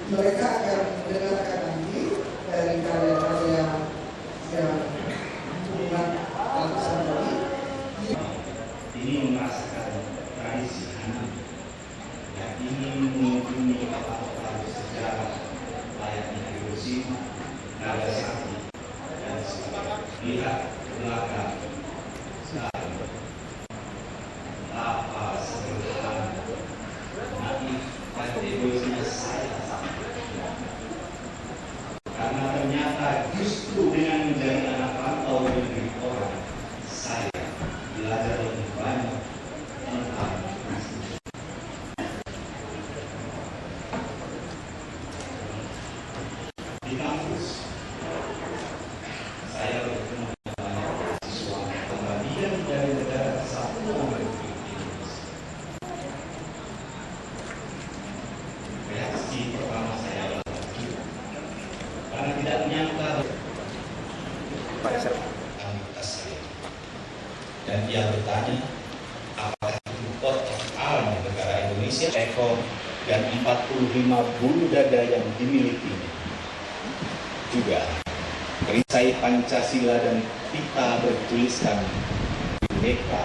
mereka akan mendengarkan nanti dari karya-karya yang hubungan ratusan tadi. Ini merasakan tradisi yang ingin mengunjungi kota-kota sejarah layaknya Hiroshima, Nagasaki, dan sebagainya. Lihat ke belakang sekarang, betapa sederhana, naif, dan egoisnya saya. Karena ternyata justru dengan menjadi anak rantau di negeri orang, saya belajar lebih banyak tentang di kampus. Saya bertemu dengan banyak mahasiswa pembagian dari negara kesatuan Republik Indonesia. Reaksi pertama saya adalah terkejut karena tidak menyangka anggota saya. Dan dia bertanya, apakah itu coat of arms negara Indonesia, ekor dan 45 bulu dada yang dimilikinya. Juga perisai Pancasila dan pita bertuliskan Bhinneka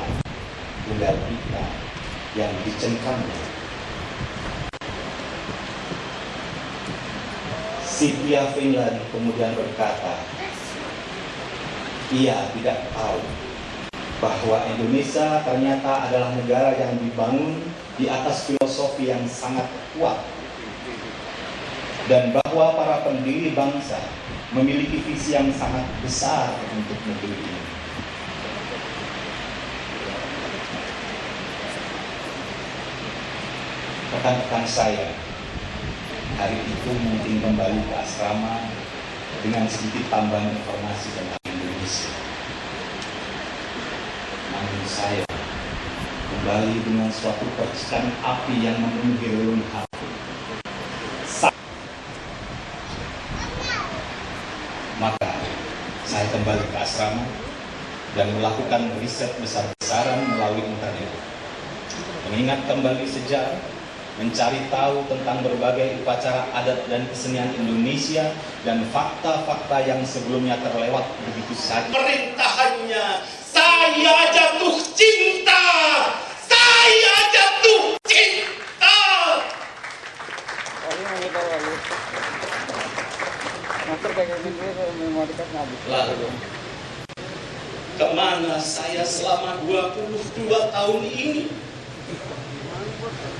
Tunggal Ika yang dicengkamnya. Sylvia Finland kemudian berkata, ia tidak tahu bahwa Indonesia ternyata adalah negara yang dibangun di atas filosofi yang sangat kuat, dan bahwa para pendiri bangsa memiliki visi yang sangat besar untuk negeri ini. Rekan-rekan saya, hari itu mungkin kembali ke asrama dengan sedikit tambahan informasi tentang Indonesia. Namun saya kembali dengan suatu percikan api yang memenuhi relung hati. Maka saya kembali ke asrama dan melakukan riset besar-besaran melalui internet, mengingat kembali sejarah, mencari tahu tentang berbagai upacara adat dan kesenian Indonesia dan fakta-fakta yang sebelumnya terlewat begitu saja. Pemerintahannya, saya jatuh cinta, saya jatuh cinta. Lalu, kemana saya selama 22 tahun ini?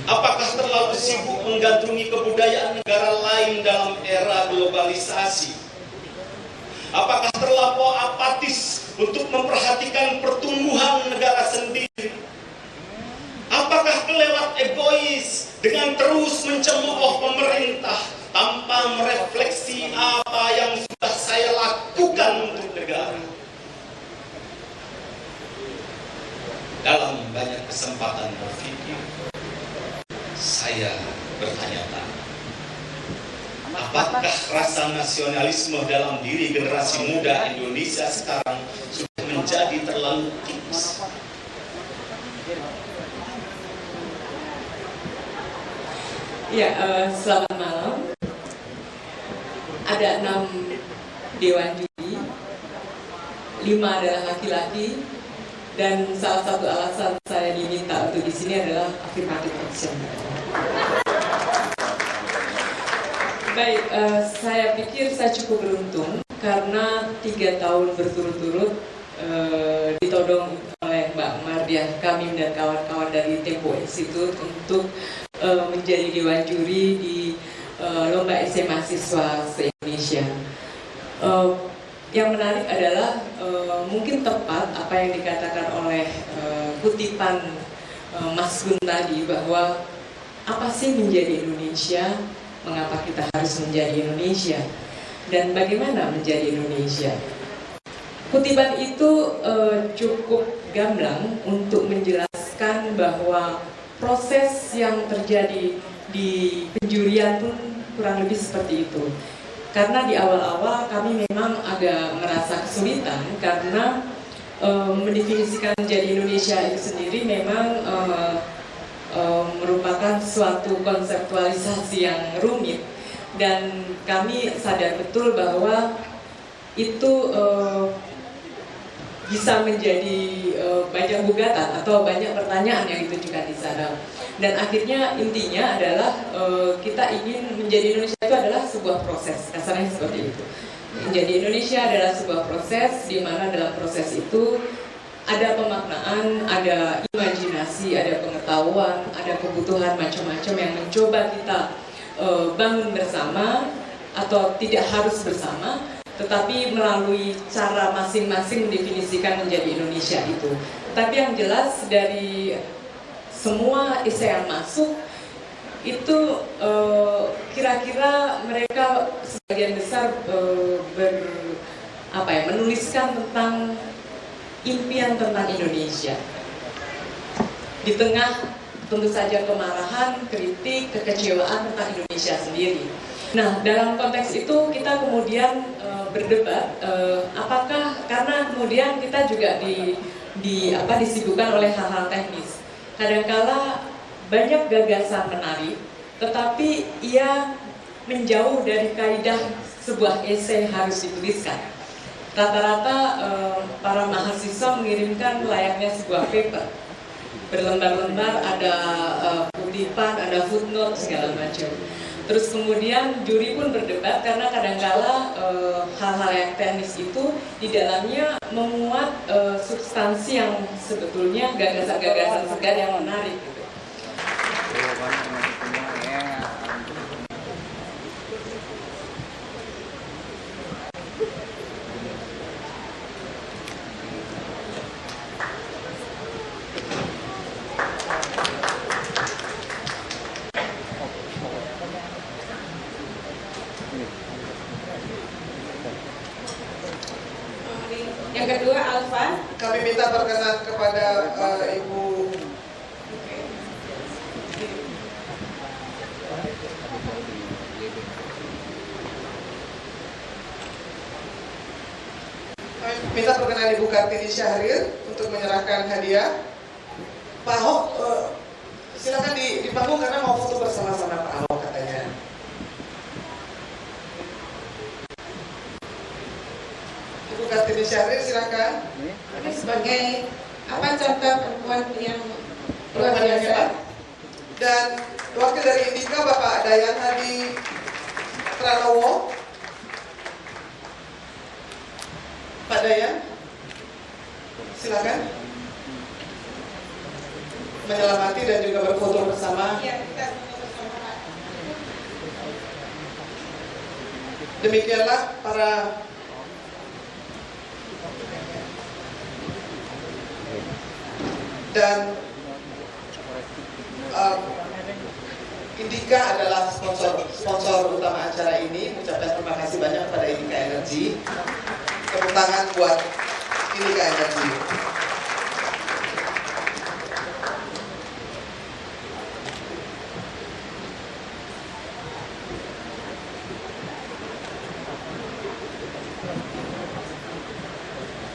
Apakah terlalu sibuk menggandrungi kebudayaan negara lain dalam era globalisasi? Apakah terlalu apatis untuk memperhatikan pertumbuhan negara sendiri? Apakah kelewat egois dengan terus mencemooh pemerintah tanpa merefleksi apa yang sudah saya lakukan untuk negara? Dalam banyak kesempatan berpikir, saya bertanya-tanya, apakah rasa nasionalisme dalam diri generasi muda Indonesia sekarang sudah menjadi terlalu tipis? Ya, selamat malam. Ada 6 dewan juri, 5 adalah laki-laki, dan salah satu alasan saya diminta untuk di sini adalah affirmative action. Baik, saya pikir saya cukup beruntung karena 3 tahun berturut-turut ditodong oleh Mbak Mardian Kamim dan kawan-kawan dari Tempo Institute untuk menjadi dewan juri di lomba esai mahasiswa se-Indonesia. Yang menarik adalah mungkin tepat apa yang dikatakan oleh kutipan Mas Gun tadi, bahwa apa sih menjadi Indonesia, mengapa kita harus menjadi Indonesia, dan bagaimana menjadi Indonesia. Kutipan itu cukup gamblang untuk menjelaskan bahwa proses yang terjadi di penjurian pun kurang lebih seperti itu. Karena di awal-awal kami memang agak merasa kesulitan karena mendefinisikan menjadi Indonesia itu sendiri memang merupakan suatu konseptualisasi yang rumit. dan kami sadar betul bahwa itu bisa menjadi banyak gugatan atau banyak pertanyaan yang ditujukan di sana. Dan akhirnya intinya adalah kita ingin menjadi Indonesia itu adalah sebuah proses, kasarnya seperti itu. Menjadi Indonesia adalah sebuah proses di mana dalam proses itu ada pemaknaan, ada imajinasi, ada pengetahuan, ada kebutuhan macam-macam yang mencoba kita bangun bersama atau tidak harus bersama, tetapi melalui cara masing-masing mendefinisikan menjadi Indonesia itu. Tapi yang jelas dari semua esai yang masuk itu kira-kira mereka sebagian besar menuliskan tentang impian tentang Indonesia. Di tengah tentu saja kemarahan, kritik, kekecewaan tentang Indonesia sendiri. Nah, dalam konteks itu kita kemudian berdebat apakah karena kemudian kita juga disibukkan oleh hal-hal teknis. Kadangkala banyak gagasan menarik, tetapi ia menjauh dari kaidah sebuah esai harus dituliskan. Rata-rata para mahasiswa mengirimkan layaknya sebuah paper, berlembar-lembar, ada kutipan, ada footnote, segala macam. Terus kemudian juri pun berdebat karena kadangkala hal-hal yang teknis itu di dalamnya memuat substansi yang sebetulnya gagasan-gagasan segar yang menarik. Gitu. Yang kedua, Alfa. Kami minta perkenan kepada Ibu minta perkenan Ibu Kartini Syahril untuk menyerahkan hadiah. Pak Ahok, silakan di panggung karena mau foto bersama-sama Pak Ahok katanya. Ibu Kartini Syahril silakan. Ini sebagai apa contoh perempuan yang luar Perempuan yang biasa. hebat. Dan wakil dari Indika Bapak Dayan Hadi Pranowo. Pak Dayan, silakan menyelamati dan juga berfoto bersama. Iya, kita bersama. Demikianlah para dan Indika adalah sponsor utama acara ini. Ucapkan terima kasih banyak kepada Indika Energy. Tepuk tangan buat Indika Energy.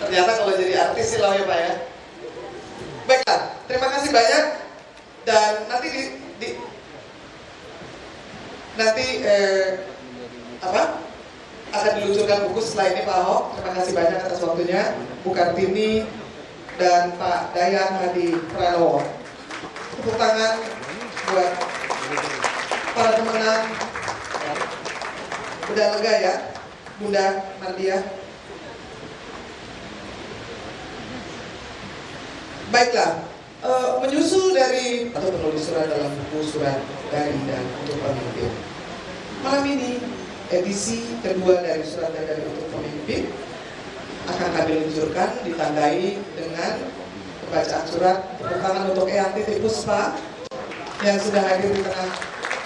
Ternyata kalau jadi artis sih ya Pak ya. Baiklah, terima kasih banyak. Dan nanti akan diluncurkan buku setelah ini Pak Ahok. Terima kasih banyak atas waktunya Bu Kartini dan Pak Dayan Hadi Pranowo. Tepuk tangan buat para pemenang. Udah lega ya Bunda Mardia. Baiklah, menyusul dari atau penulis surat dalam buku Surat Dari dan Untuk Pemimpin. Malam ini edisi kedua dari Surat Dari dan Untuk Pemimpin akan kami luncurkan ditandai dengan pembacaan surat. Tepuk tangan untuk Eyang Titi Puspa yang sudah hadir di tengah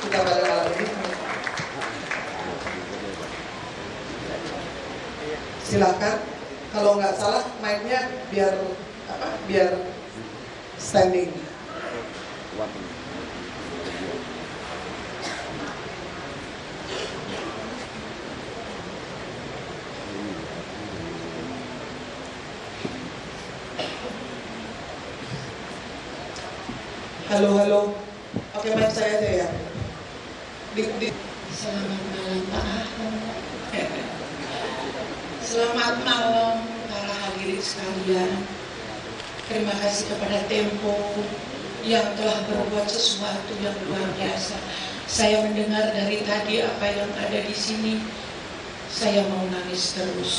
kita pada malam ini. Silakan, kalau nggak salah mic-nya biar standing. Halo. Oke, mic saya aja ya. Selamat malam Pak Ahok. Selamat malam para hadirin sekalian. Terima kasih kepada Tempo yang telah berbuat sesuatu yang luar biasa. Saya mendengar dari tadi apa yang ada di sini, saya mau nangis terus.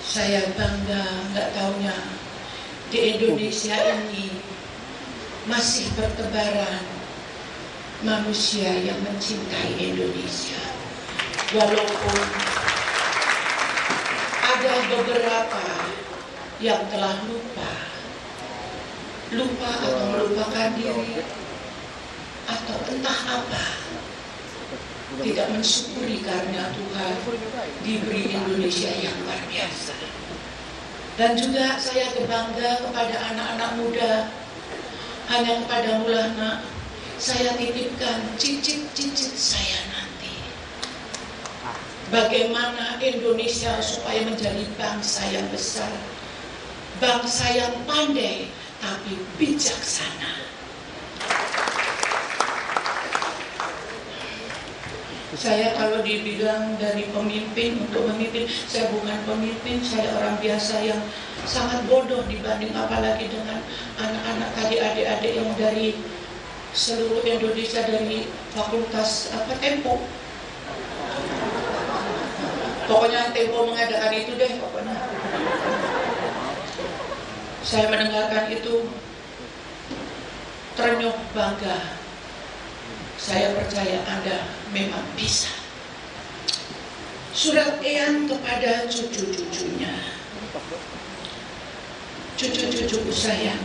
Saya bangga, nggak taunya di Indonesia ini masih bertebaran manusia yang mencintai Indonesia. Walaupun ada beberapa yang telah lupa atau melupakan diri atau entah apa, tidak mensyukuri karena Tuhan diberi Indonesia yang luar biasa. Dan juga saya berbangga kepada anak-anak muda. Hanya kepada Mulana saya titipkan cicit-cicit saya nanti. Bagaimana Indonesia supaya menjadi bangsa yang besar, bangsa yang pandai tapi bijaksana. Saya kalau dibilang dari pemimpin untuk memimpin, saya bukan pemimpin, saya orang biasa yang sangat bodoh dibanding apalagi dengan anak-anak adik-adik yang dari seluruh Indonesia, dari fakultas Tempo. Pokoknya Tempo mengadakan itu deh pokoknya. Saya mendengarkan itu terenyuh bangga. Saya percaya Anda memang bisa. Surat Eyang kepada cucu-cucunya. Cucu-cucuku sayang,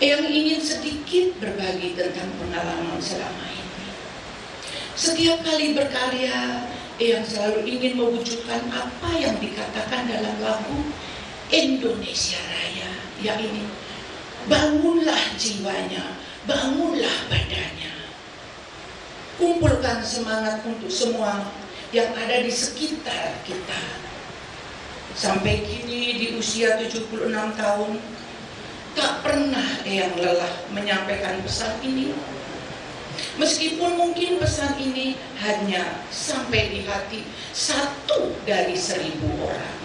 Eyang ingin sedikit berbagi tentang pengalaman selama ini. Setiap kali berkarya, Eyang selalu ingin mewujudkan apa yang dikatakan dalam lagu Indonesia Raya, yakni bangunlah jiwanya, bangunlah badannya. Kumpulkan semangat untuk semua yang ada di sekitar kita. Sampai kini di usia 76 tahun, tak pernah Eyang lelah menyampaikan pesan ini. Meskipun mungkin pesan ini hanya sampai di hati 1 dari 1000 orang.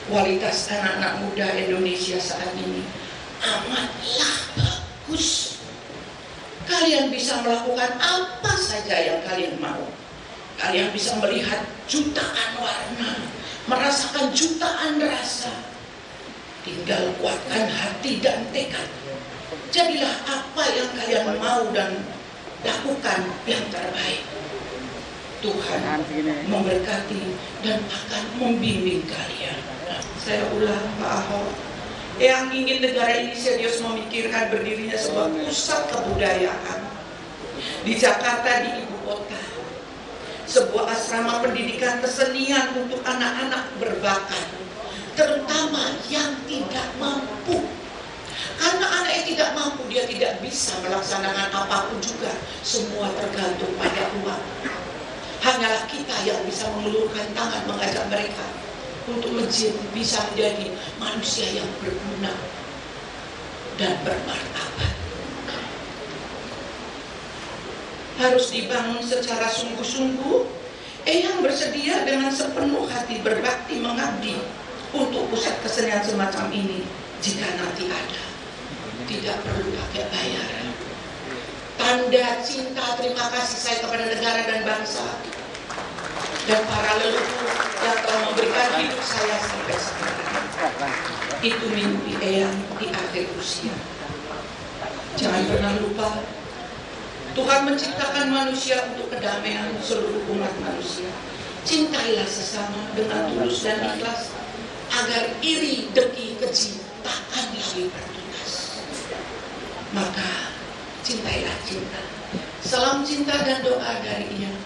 Kualitas anak-anak muda Indonesia saat ini amatlah bagus. Kalian bisa melakukan apa saja yang kalian mau. Kalian bisa melihat jutaan warna, merasakan jutaan rasa. Tinggal kuatkan hati dan tekad. Jadilah apa yang kalian mau dan lakukan yang terbaik. Tuhan memberkati dan akan membimbing kalian. Saya ulang Pak Ahok, yang ingin negara ini serius memikirkan berdirinya sebuah pusat kebudayaan di Jakarta, di ibu kota, sebuah asrama pendidikan kesenian untuk anak-anak berbakat, terutama yang tidak mampu. Karena anak yang tidak mampu, dia tidak bisa melaksanakan apapun juga. Semua tergantung pada uang. Hanyalah kita yang bisa mengulurkan tangan mengajak mereka untuk bisa menjadi manusia yang berguna dan bermartabat. Harus dibangun secara sungguh-sungguh. Eyang bersedia dengan sepenuh hati berbakti mengabdi untuk pusat kesenian semacam ini jika nanti ada. Tidak perlu pakai bayaran. Tanda cinta terima kasih saya kepada negara dan bangsa dan para leluhur yang telah memberikan hidup saya sampai sekarang. Itu mimpi Eyang di akhir usia. Jangan pernah lupa, Tuhan menciptakan manusia untuk kedamaian seluruh umat manusia. Cintailah sesama dengan tulus dan ikhlas, agar iri, dengki, keji takkan lagi bertunas. Maka cintailah cinta. Salam cinta dan doa dari Eyang.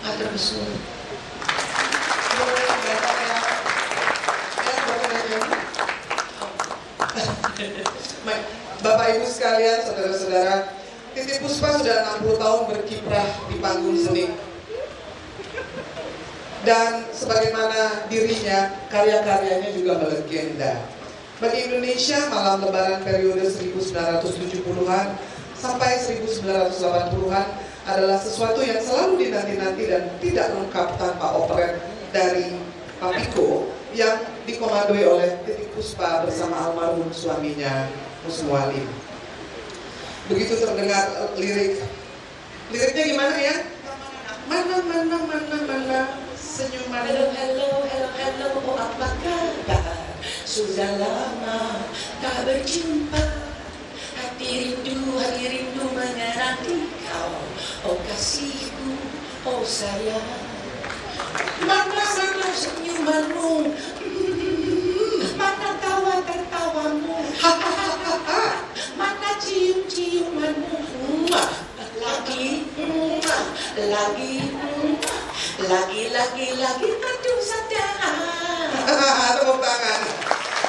Matur nuwun. Bapak Ibu sekalian, saudara-saudara, Titi Puspa sudah 60 tahun berkiprah di panggung seni. Dan sebagaimana dirinya, karya-karyanya juga melegenda. Bagi Indonesia, malam lebaran periode 1970-an sampai 1980-an adalah sesuatu yang selalu dinanti-nanti dan tidak lengkap tanpa operet dari Papiko yang dikomandoi oleh Titiek Puspa bersama almarhum suaminya Mus Mualim. Begitu terdengar liriknya gimana ya? Mana senyuman. Hello, oh apa kabar? Sudah lama tak berjumpa. Hati rindu menanti kau. Oh kasihku, oh sayang. Mana senyumanmu? Mana tawa-tertawamu? Mana cium-ciumanmu? Lagi, aduh sadar. Tepuk tangan.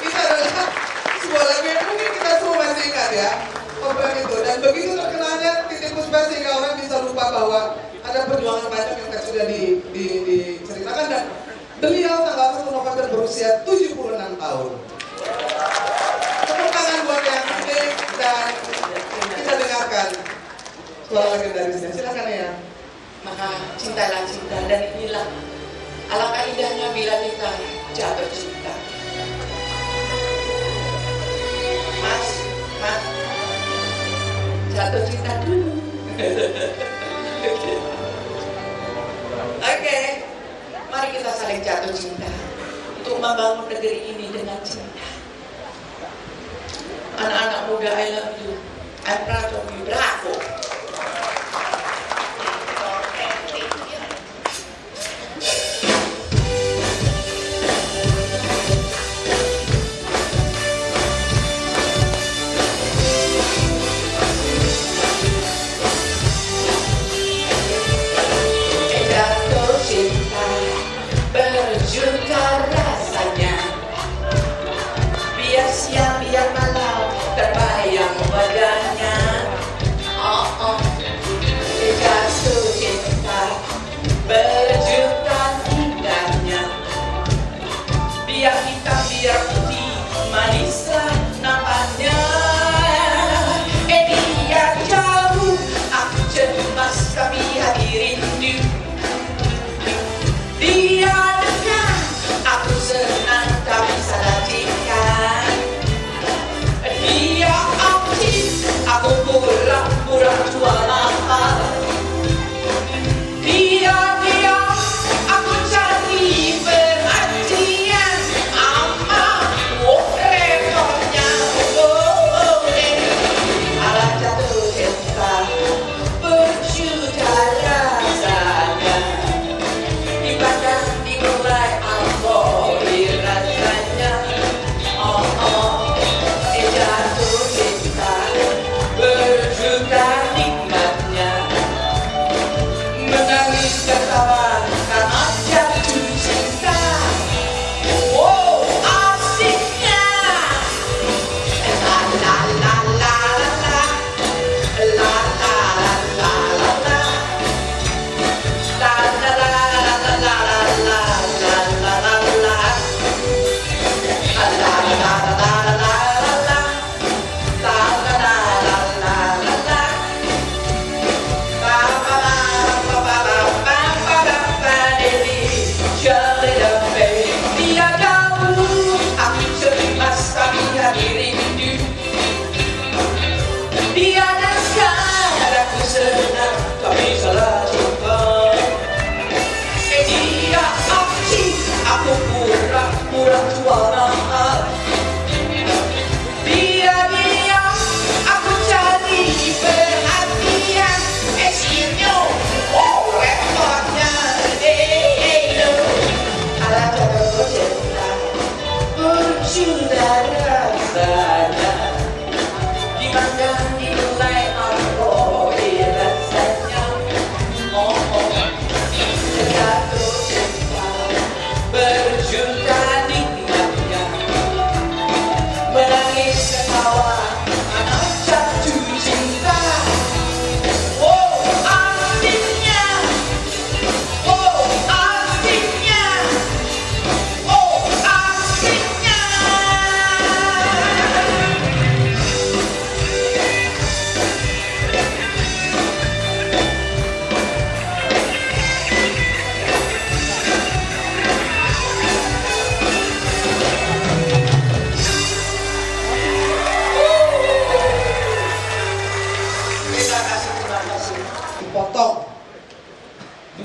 Itu adalah sebuah lagu yang mungkin kita semua masih ingat ya, program itu. Dan begitu terkenalnya Titiek Puspa sehingga orang bisa lupa bahwa ada perjuangan panjang yang sudah diceritakan, dan beliau tanggal 1 November berusia 76 tahun. Tepuk tangan buat yang penting, dan kita dengarkan suara legendarisnya. Silakan ya. Maka cintalah cinta, dan inilah alangkah indahnya bila kita jatuh cinta. Mas, jatuh cinta dulu. Oke, mari kita saling jatuh cinta untuk membangun negeri ini dengan cinta. Anak-anak muda, I love you. I'm proud of you. Bravo. Siang biar malam terbayang wajahnya. Oh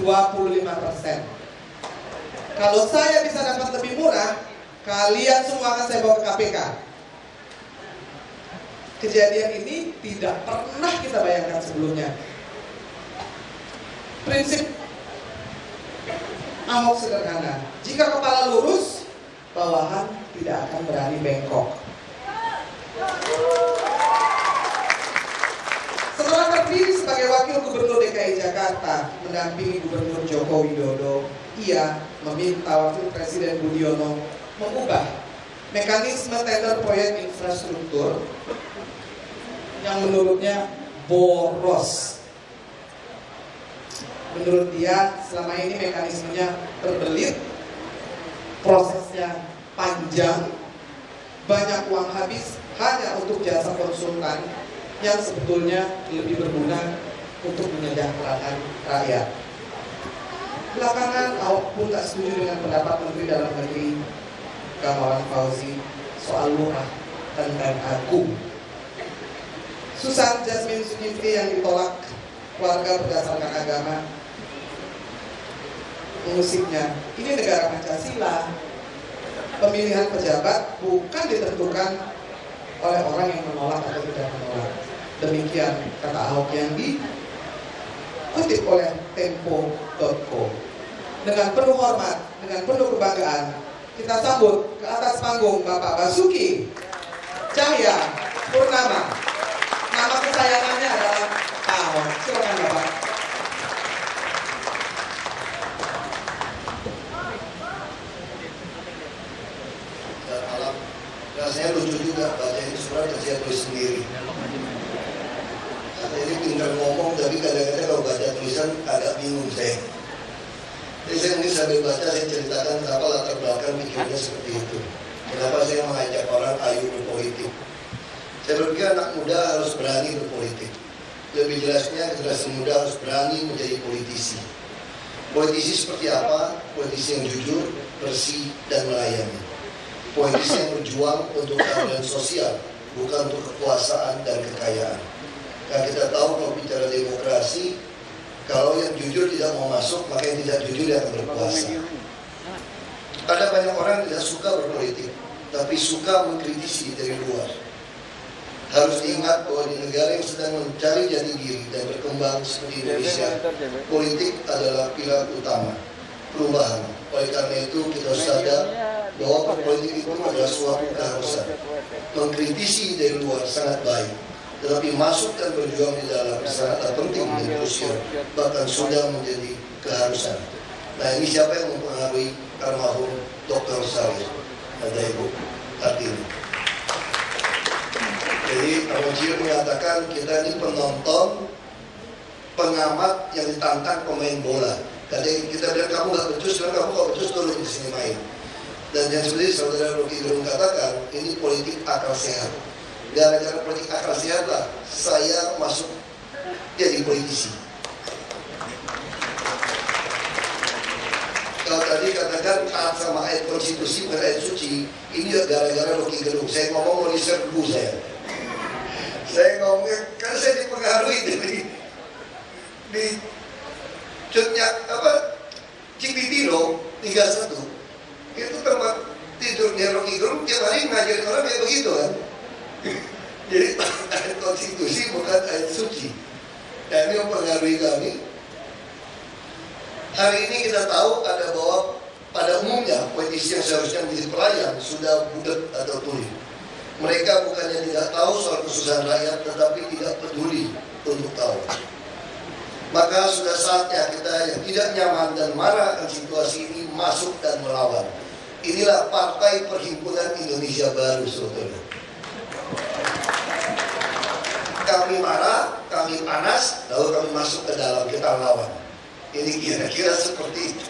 25%. Kalau saya bisa dapat lebih murah, kalian semua akan saya bawa ke KPK. Kejadian ini tidak pernah kita bayangkan sebelumnya. Prinsip Ahok sederhana. Jika kepala lurus, bawahan tidak akan berani bengkok. Setelah terpilih sebagai Wakil Gubernur DKI Jakarta mendampingi Gubernur Joko Widodo, ia meminta Wakil Presiden Budiono mengubah mekanisme tender proyek infrastruktur yang menurutnya boros. Menurut dia, selama ini mekanismenya berbelit, prosesnya panjang, banyak uang habis hanya untuk jasa konsultan yang sebetulnya lebih berguna untuk menyejahterakan rakyat. Belakangan Ahok pun tak setuju dengan pendapat Menteri Dalam Negeri Gamawan Fauzi soal lurah Kelenteng Agung. Susan Jasmine Sukifli yang ditolak keluarga berdasarkan agama, mengusiknya, ini negara Pancasila. Pemilihan pejabat bukan ditentukan oleh orang yang menolak atau tidak menolak. Demikian kata Ahok yang dikutip oleh Tempo.co. Dengan penuh hormat, dengan penuh kebanggaan, kita sambut ke atas panggung Bapak Basuki Cahaya Purnama. Nama kesayangannya adalah Ahok. Silakan Bapak. Rasanya lucu juga baca ini surat dan saya tulis sendiri. Ini pintar ngomong tapi kadang-kadang kalau baca tulisan agak bingung saya. Jadi saya mungkin sambil baca saya ceritakan kenapa latar belakang pikirnya seperti itu. Kenapa saya mengajak orang ayo berpolitik. Saya berpikir anak muda harus berani berpolitik. Lebih jelasnya generasi muda harus berani menjadi politisi. Politisi seperti apa? Politisi yang jujur, bersih, dan melayani. Politisi yang berjuang untuk keadilan sosial, bukan untuk kekuasaan dan kekayaan. Karena kita tahu kalau bicara demokrasi, kalau yang jujur tidak mau masuk, maka yang tidak jujur yang akan berkuasa. Ada banyak orang yang tidak suka berpolitik, tapi suka mengkritisi dari luar. Harus diingat bahwa di negara yang sedang mencari jati diri dan berkembang seperti Indonesia, politik adalah pilar utama perubahan. Oleh karena itu kita harus sadar bahwa berpolitik itu adalah suatu keharusan. Mengkritisi dari luar sangat baik, tetapi masuk dan berjuang di dalam sangatlah penting dan krusial, bahkan sudah menjadi keharusan. Nah, ini siapa yang mempengaruhi almarhum Dr. Salih dan Ibu Kartini. Jadi Amojir mengatakan kita ini penonton, pengamat yang ditantang pemain bola. Jadi kita bilang kamu nggak becus, kamu nggak becus dulu di sini main. Dan yang seperti saudara Rocky Gerung katakan, ini politik akal sehat. Gara-gara politik akal sehat lah saya masuk jadi politisi. Kalau tadi katakan taat sama ayat konstitusi bukan ayat suci, ini gara-gara Rocky Gerung. Saya ngomong mau diserbu saya. Saya ngomongnya kan saya dipengaruhi di cutnya apa Cibitiro 31 itu tempat tidurnya Rocky Gerung tiap hari ngajarin orang kayak begitu kan. Jadi ayat konstitusi bukan ayat suci. Dan ini mempengaruhi kami. Hari ini kita tahu ada bahwa pada umumnya politisi yang seharusnya menjadi pelayan sudah budak atau tuli. Mereka bukannya tidak tahu soal kesusahan rakyat, tetapi tidak peduli untuk tahu. Maka sudah saatnya kita yang tidak nyaman dan marah akan situasi ini masuk dan melawan. Inilah Partai Perhimpunan Indonesia Baru, saudara. Kami marah, kami panas, lalu kami masuk ke dalam, kita lawan. Ini kira-kira seperti itu.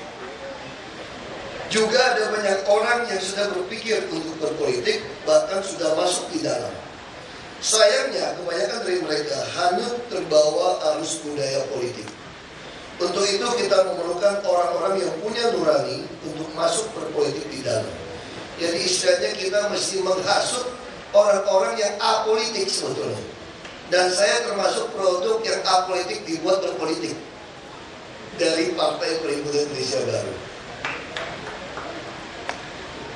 Juga ada banyak orang yang sudah berpikir untuk berpolitik, bahkan sudah masuk di dalam. Sayangnya, kebanyakan dari mereka hanyut terbawa arus budaya politik. Untuk itu kita memerlukan orang-orang yang punya nurani untuk masuk berpolitik di dalam. Jadi istilahnya kita mesti menghasut orang-orang yang apolitik sebetulnya. Dan saya termasuk produk yang apolitik dibuat berpolitik. dari Partai Perhimpunan Indonesia Baru.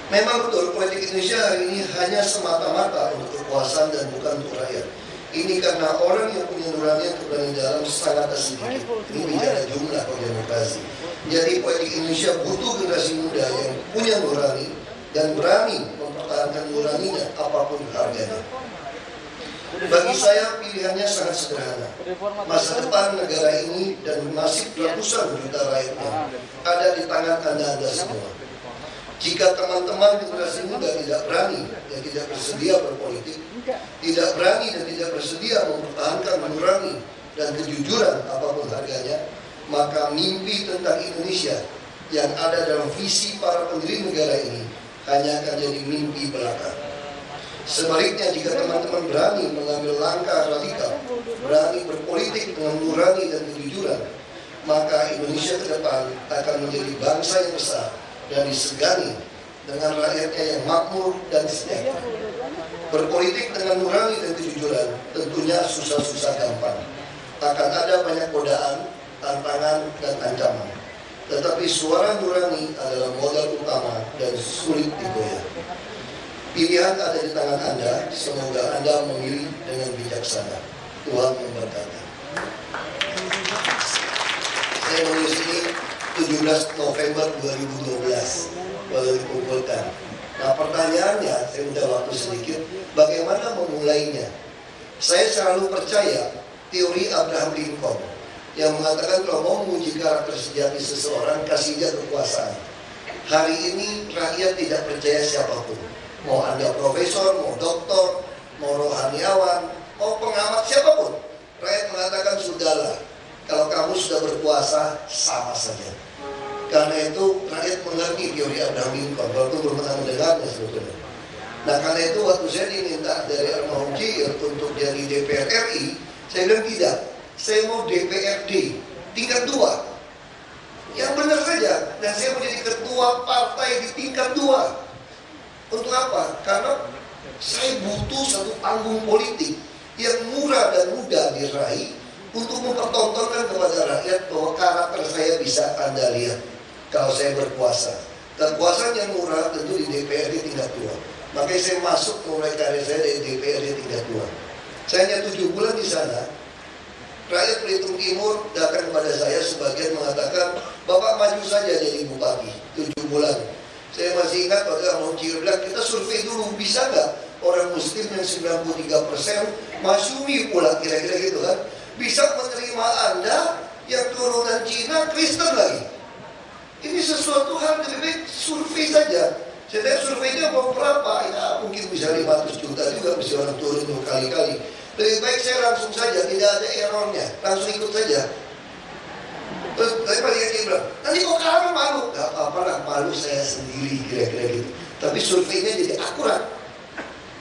Memang betul politik Indonesia hari ini hanya semata-mata untuk kekuasaan dan bukan untuk rakyat. Ini karena orang yang punya nurani untuk berani dalam sangat sedikit. Ini bicara jumlah demokrasi. Jadi politik Indonesia butuh generasi muda yang punya nurani dan berani mempertahankan nuraninya apapun harganya. Bagi saya pilihannya sangat sederhana. Masa depan negara ini dan nasib ratusan juta rakyatnya ada di tangan Anda semua. Jika teman-teman generasi muda tidak berani dan tidak bersedia berpolitik, tidak berani dan tidak bersedia mempertahankan nurani dan kejujuran apapun harganya, maka mimpi tentang Indonesia yang ada dalam visi para pendiri negara ini hanya akan jadi mimpi belaka. Sebaliknya, jika teman-teman berani mengambil langkah radikal, berani berpolitik dengan nurani dan kejujuran, maka Indonesia ke depan akan menjadi bangsa yang besar dan disegani dengan rakyatnya yang makmur dan sejahtera. Berpolitik dengan nurani dan kejujuran tentunya susah-susah gampang. Akan ada banyak godaan, tantangan, dan ancaman. Tetapi suara nurani adalah modal utama dan sulit digoyah. Pilihan ada di tangan Anda, semoga Anda memilih dengan bijaksana. Tuhan memberkati. Saya menulis ini 17 November 2012, baru dikumpulkan. Nah pertanyaannya, saya minta waktu sedikit, bagaimana memulainya? Saya selalu percaya teori Abraham Lincoln yang mengatakan kalau mau menguji karakter sejati seseorang, kasih dia kekuasaan. Hari ini rakyat tidak percaya siapapun. Mau Anda profesor, mau doktor, mau rohaniawan, mau pengamat, siapapun. Rakyat mengatakan sudahlah, kalau kamu sudah berkuasa, sama saja. Karena itu rakyat mengerti teori Abraham Lincoln, walaupun belum pernah mendengarnya sebetulnya. Nah karena itu waktu saya diminta dari almarhum Cier untuk jadi DPR RI, saya bilang tidak, saya mau DPRD tingkat 2. Yang benar saja, dan saya menjadi ketua partai di tingkat 2. Untuk apa? Karena saya butuh satu panggung politik yang murah dan mudah diraih untuk mempertontonkan kepada rakyat bahwa karakter saya bisa Anda lihat kalau saya berkuasa. Kekuasaan yang murah tentu di DPRD tingkat 2. Makanya saya masuk mulai karir saya dari DPRD tingkat 2. Saya hanya 7 bulan di sana. Rakyat Belitung Timur datang kepada saya, sebagian mengatakan, Bapak maju saja jadi bupati 7 bulan. Saya masih ingat waktu almarhum Cier bilang, kita survei dulu, bisa nggak orang muslim yang 93% Masyumi pula, kira-kira gitu kan, bisa menerima Anda yang turunan Cina, Kristen lagi. Ini sesuatu hal lebih baik survei saja. Saya tanya surveinya mau berapa? Ya mungkin bisa 500 juta juga, bisa orang turun berkali-kali. Lebih baik saya langsung saja, tidak ada errornya, langsung ikut saja. Terus saya balik bilang, nanti kok kamu malu? Gak apa-apa lah, malu saya sendiri, kira-kira gitu. Tapi surveinya jadi akurat.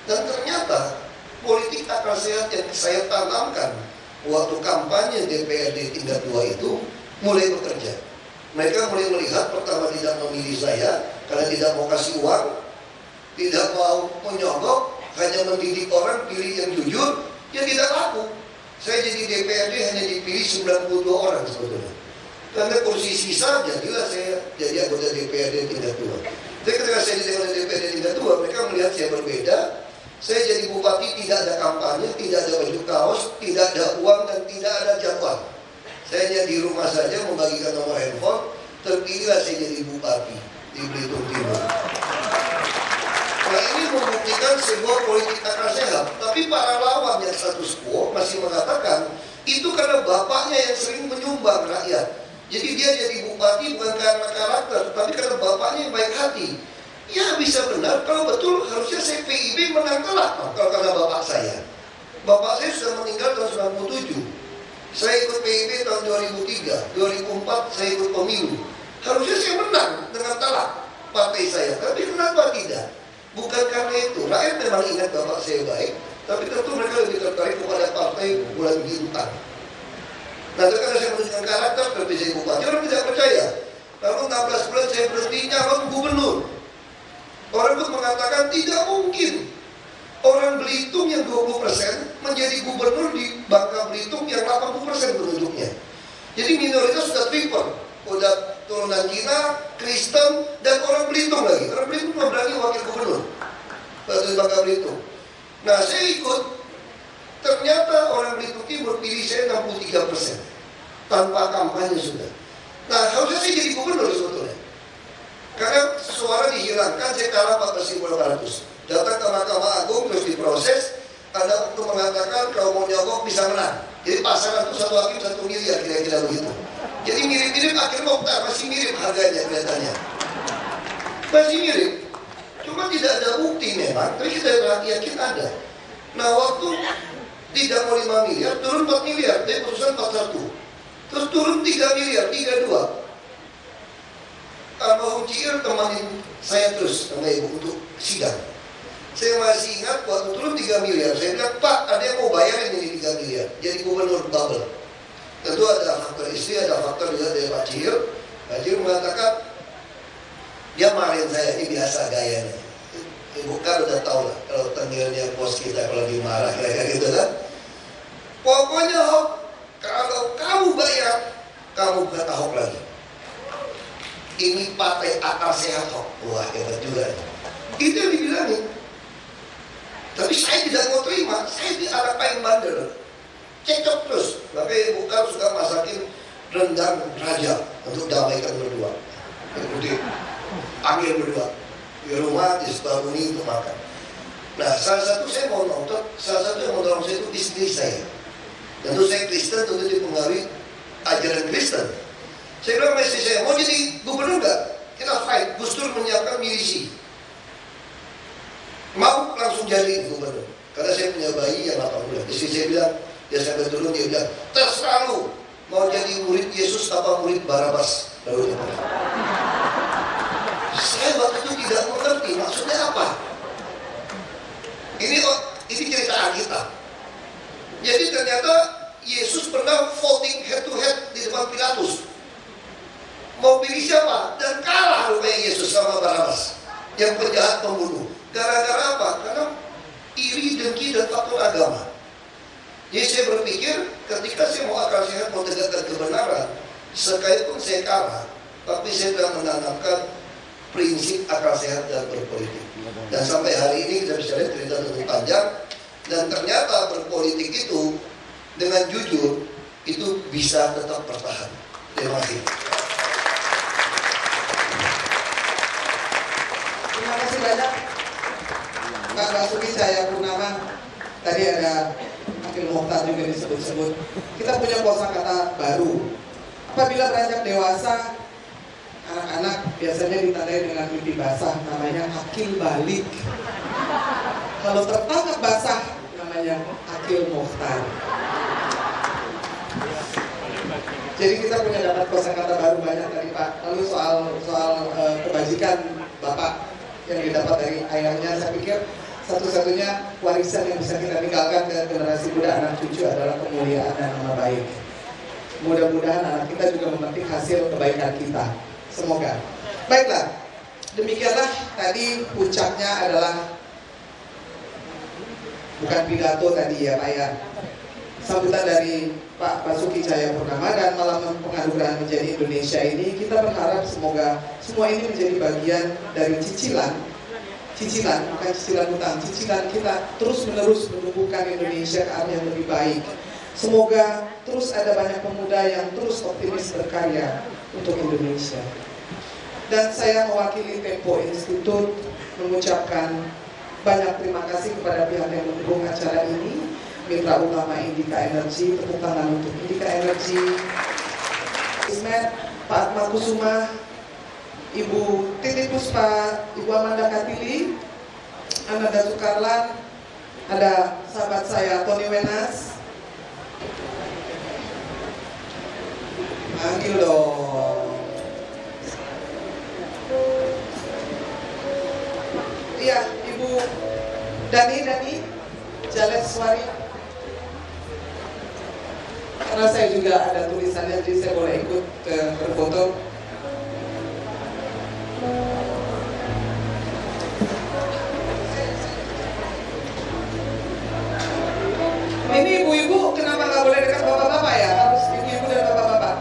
Dan ternyata politik akal sehat yang saya tanamkan waktu kampanye DPRD tingkat 2 itu mulai bekerja. Mereka mulai melihat, pertama tidak memilih saya karena tidak mau kasih uang, tidak mau menyogok, hanya mendidik orang pilih yang jujur, ya tidak laku. Saya jadi DPRD hanya dipilih 92 orang sebetulnya. Karena kursi sisa, jadilah saya jadi anggota DPRD tingkat 2. Jadi ketika saya jadi anggota DPRD tingkat 2, mereka melihat saya berbeda. Saya jadi bupati, tidak ada kampanye, tidak ada baju kaos, tidak ada uang, dan tidak ada jadwal. Saya hanya di rumah saja membagikan nomor handphone, terpilihlah saya jadi bupati di Belitung Timur. Nah ini membuktikan sebuah politik akal sehat. Tapi para lawan yang status quo masih mengatakan, itu karena bapaknya yang sering menyumbang rakyat. Jadi dia jadi bupati bukan karena karakter, tapi karena bapaknya yang baik hati. Ya bisa benar, kalau betul harusnya saya PIB menang telak. Kalau karena bapak saya. Bapak saya sudah meninggal tahun 97. Saya ikut PIB tahun 2003, 2004 saya ikut pemilu. Harusnya saya menang dengan telak partai saya, tapi kenapa tidak? Bukan karena itu, rakyat memang ingat bapak saya baik, tapi tentu mereka lebih tertarik kepada partai bulan bintang. Nah, karena saya menunjukkan karakter, tapi saya bupati, orang tidak percaya. Lalu 16 bulan saya berhenti nyalon gubernur. Orang pun mengatakan tidak mungkin orang Belitung yang 20% menjadi gubernur di Bangka Belitung yang 80% penduduknya. Jadi minoritas sudah triple, udah turunan Cina, Kristen, dan orang Belitung lagi. Orang Belitung belum berani wakil gubernur Batu Bangka Belitung. Nah saya ikut, ternyata orang Belitung Timur pilih saya 63% tanpa kampanye sudah. Nah harusnya saya jadi gubernur sebetulnya, karena suara dihilangkan, saya kalah 14.800. Datang ke Mahkamah Agung terus diproses, ada waktu mengatakan kalau mau nyogok bisa menang. Jadi pasangan itu 1 hakim 1 miliar kira-kira begitu. Jadi mirip-mirip akhir Mokhtar, masih mirip harganya kelihatannya. Masih mirip. Cuma tidak ada bukti memang, tapi kita yakin ada. Nah waktu tidak mau 5 miliar, turun 4 miliar, dari putusan 41. Terus turun 3 miliar, 32. Almarhum Ciil temanin saya terus sama ibu untuk sidang. Saya masih ingat waktu turun 3 miliar, saya bilang, Pak, ada yang mau bayarin ini 3 miliar, jadi gubernur bubble. Tentu ada faktor istri, ada faktor juga dari Pak Ciil. Pak Ciil mengatakan, dia marahin saya, ini biasa gayanya. Ibu kan udah tahu lah, kalau tengilnya bos kita kalau lagi marah, kayak gitu kan. Pokoknya Ahok, kalau kamu bayar, kamu bukan Ahok lagi. Ini partai akal sehat Ahok. Wah, hebat juga. Itu yang dibilangin. Tapi saya tidak mau terima, saya di arah paling bandel. Cekcok terus, makanya Ibu Kar suka masakin rendang raja untuk damaikan berdua. Jadi panggil berdua di rumah, di Sukabumi untuk makan. Nah, salah satu saya mau nonton, salah satu yang mau nonton saya itu istri saya. Tentu saya Kristen, tentu dipengaruhi ajaran Kristen. Saya bilang sama istri saya, mau jadi gubernur nggak? Kita fight, Gus Dur menyiapkan milisi. Mau langsung jadi gubernur. Karena saya punya bayi yang 8 bulan. Istri saya bilang, dia sampai turun, dia bilang, terserah lu, mau jadi murid Yesus apa murid Barabas. Lalu dia bilang, saya waktu itu tidak mengerti maksudnya apa. Ini cerita Alkitab. Jadi ternyata Yesus pernah voting head to head di depan Pilatus. Mau pilih siapa? Dan kalah rupanya Yesus sama Barabas, yang penjahat pembunuh. Gara-gara apa? Karena iri, dengki, dan faktor agama. Jadi saya berpikir ketika saya mau akal sehat, mau tegakkan kebenaran, sekalipun saya kalah, tapi saya telah menanamkan prinsip akal sehat dan berpolitik. Dan sampai hari ini kita bisa lihat cerita lebih panjang. Dan ternyata berpolitik itu dengan jujur itu bisa tetap bertahan. Terima kasih. Terima kasih banyak Pak Basuki Cahayapurnama. Tadi ada Akil Mokhtar juga disebut-sebut. Kita punya kosakata baru. Apabila beranjak dewasa, anak-anak biasanya ditandai dengan mimpi basah, namanya akil balik. Kalau tertangkap basah, namanya Akil Mokhtar. Jadi kita punya dapat kosakata baru banyak tadi Pak. Lalu soal kebajikan Bapak yang didapat dari ayahnya, saya pikir satu-satunya warisan yang bisa kita tinggalkan ke generasi muda, anak cucu adalah kemuliaan dan nama baik. Mudah-mudahan anak kita juga memetik hasil kebaikan kita. Semoga. Baiklah, demikianlah tadi puncaknya adalah bukan pidato tadi ya Pak ya, sambutan dari Pak Basuki Cahayapurnama dan malam penganugerahan menjadi Indonesia ini. Kita berharap semoga semua ini menjadi bagian dari cicilan, bukan cicilan hutang, cicilan kita terus menerus menumbuhkan Indonesia ke arah yang lebih baik. Semoga terus ada banyak pemuda yang terus optimis berkarya untuk Indonesia. Dan saya mewakili Tempo Institute mengucapkan banyak terima kasih kepada pihak yang mendukung acara ini. Mitra utama Indika Energy, tepuk tangan untuk Indika Energy, Ismet, Pak Atma Kusuma, Ibu Titi Puspa, Ibu Amanda Katili, Ananda Sukarlan, ada sahabat saya Tony Wenas. Panggil dong. Iya, Ibu Dani Jaleswari. Karena saya juga ada tulisannya, jadi saya boleh ikut berfoto. Ini ibu-ibu kenapa nggak boleh dekat bapak-bapak ya? Harus ibu-ibu dan bapak-bapak.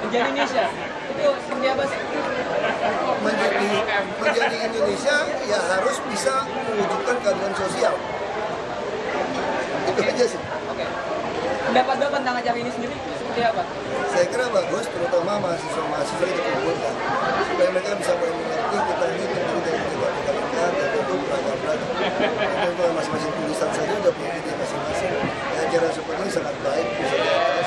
menjadi Indonesia itu seperti apa sih? Menjadi Indonesia ya harus bisa mewujudkan keadilan sosial. Itu aja sih. Oke. Pendapat Bapak tentang acara ini sendiri seperti apa? Saya kira bagus, terutama mahasiswa-mahasiswa yang dikumpulkan supaya mereka bisa mengerti kita ini terdiri dari tiga rekan dan itu beragam-beragam. Itu masing-masing tulisan saja udah punya ide masing-masing. Ya, acara seperti ini sangat baik, bisa dilakukan.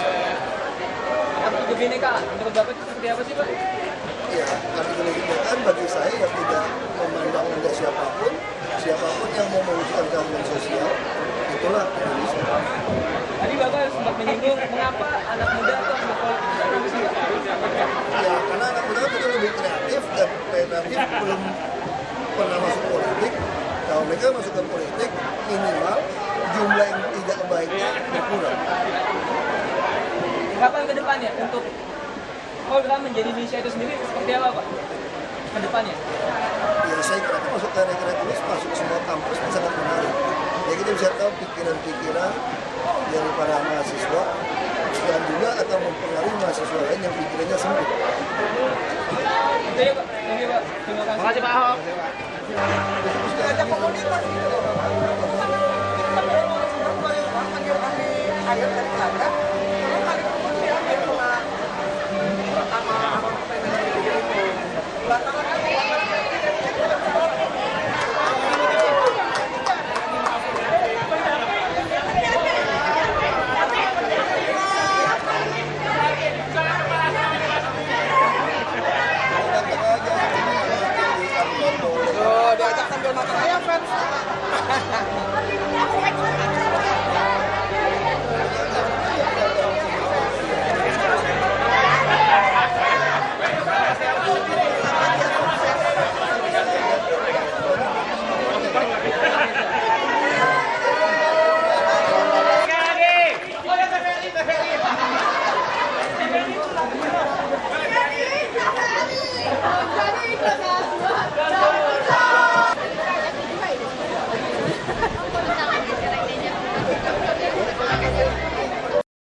Arti kebinekaan menurut Bapak itu seperti apa sih, Pak? Ya, arti kebinekaan bagi saya yang tidak memandang rendah siapapun yang mau mewujudkan keadilan sosial, itulah Indonesia. Tadi Bapak sempat menyinggung mengapa anak muda itu harus berpolitik. Ya, karena anak muda itu lebih kreatif dan kreatif belum pernah masuk politik. Kalau mereka masuk ke politik, minimal jumlah yang tidak baiknya berkurang. Kapan ke depannya untuk program menjadi Indonesia itu sendiri seperti apa, Pak? Ke depannya? Ya, saya kira itu masuk karya-karya tulis, masuk semua kampus itu sangat menarik. Ya, kita bisa tahu pikiran-pikiran dari para mahasiswa dan juga akan mempengaruhi mahasiswa lain yang pikirannya sempit. Itu ya, Pak. Terima kasih. Makasih Pak Ahok. Ada komunitas